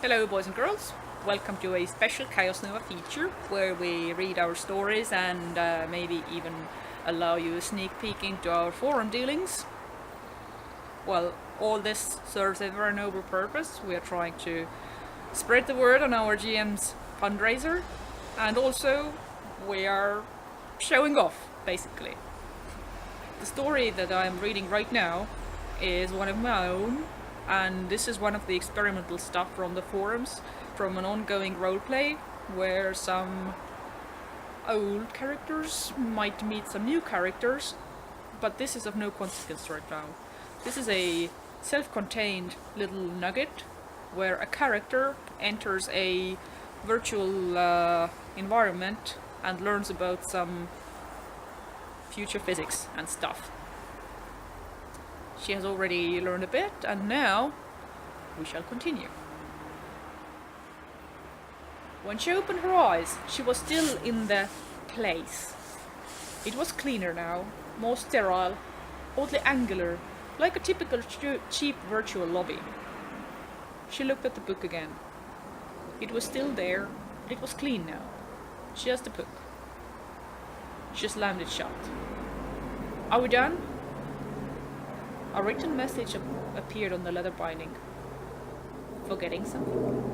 Hello boys and girls, welcome to a special ChaosNova feature where we read our stories and maybe even allow you a sneak peek into our forum dealings. Well, all this serves a very noble purpose. We are trying to spread the word on our GM's fundraiser, and also we are showing off, basically. The story that I'm reading right now is one of my own, and this is one of the experimental stuff from the forums, from an ongoing roleplay where some old characters might meet some new characters, but this is of no consequence right now. This is a self-contained little nugget where a character enters a virtual environment and learns about some future physics and stuff. She has already learned a bit, and now we shall continue. When she opened her eyes, she was still in the place. It was cleaner now, more sterile, oddly angular, like a typical cheap virtual lobby. She looked at the book again. It was still there, but it was clean now. Just a book. She slammed it shut. Are we done? A written message appeared on the leather binding. Forgetting something?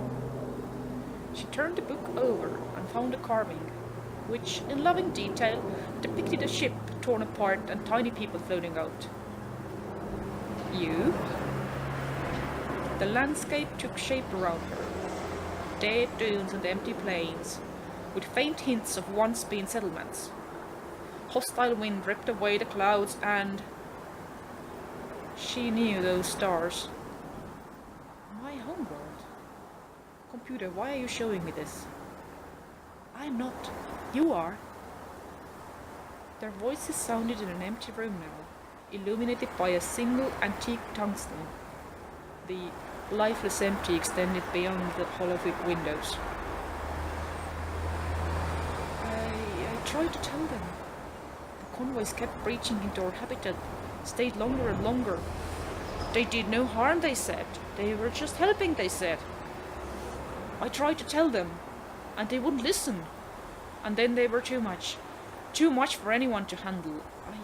She turned the book over and found a carving, which, in loving detail, depicted a ship torn apart and tiny people floating out. You? The landscape took shape around her. Dead dunes and empty plains, with faint hints of once-been settlements. Hostile wind ripped away the clouds and... she knew those stars. My homeworld. Computer, why are you showing me this? I'm not. You are. Their voices sounded in an empty room now, illuminated by a single antique tungsten. The lifeless empty extended beyond the hollow windows. I tried to tell them. The convoys kept breaching into our habitat, stayed longer and longer. They did no harm, they said. They were just helping, they said. I tried to tell them, and they wouldn't listen. And then they were too much. Too much for anyone to handle. I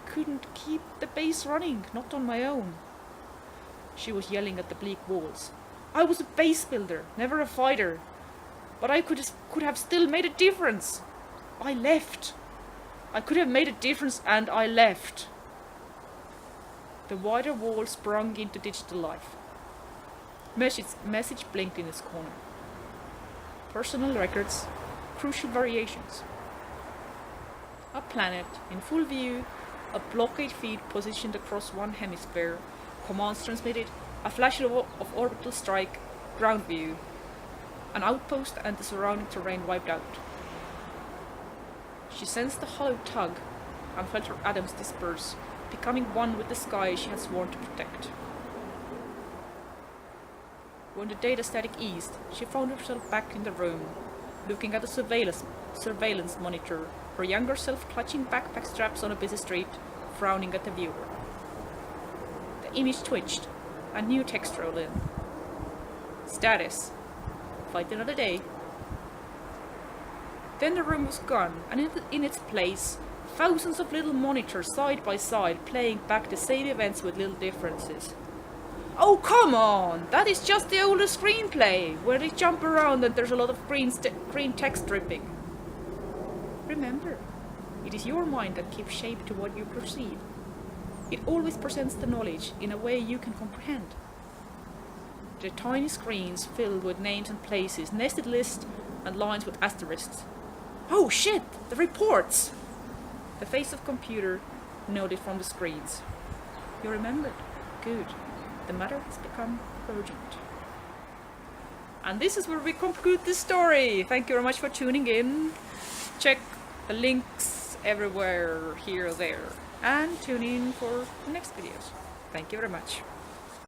couldn't keep the base running, not on my own. She was yelling at the bleak walls. I was a base builder, never a fighter. But I could have still made a difference. I left. I could have made a difference, and I left. The wider wall sprung into digital life. Message blinked in its corner. Personal records, crucial variations. A planet in full view, a blockade feed positioned across one hemisphere, commands transmitted, a flash of orbital strike, ground view, an outpost and the surrounding terrain wiped out. She sensed the hollow tug and felt her atoms disperse, becoming one with the sky she had sworn to protect. When the data static eased, she found herself back in the room, looking at the surveillance monitor, her younger self clutching backpack straps on a busy street, frowning at the viewer. The image twitched, a new text rolled in. Status. Fight another day. Then the room was gone, and in its place, thousands of little monitors side by side playing back the same events with little differences. Oh, come on! That is just the older screenplay, where they jump around and there's a lot of green text dripping. Remember, it is your mind that gives shape to what you perceive. It always presents the knowledge in a way you can comprehend. The tiny screens filled with names and places, nested lists and lines with asterisks. Oh shit! The reports! The face of computer noted from the screens. You remembered. Good. The matter has become urgent. And this is where we conclude this story. Thank you very much for tuning in. Check the links everywhere, here or there. And tune in for the next videos. Thank you very much.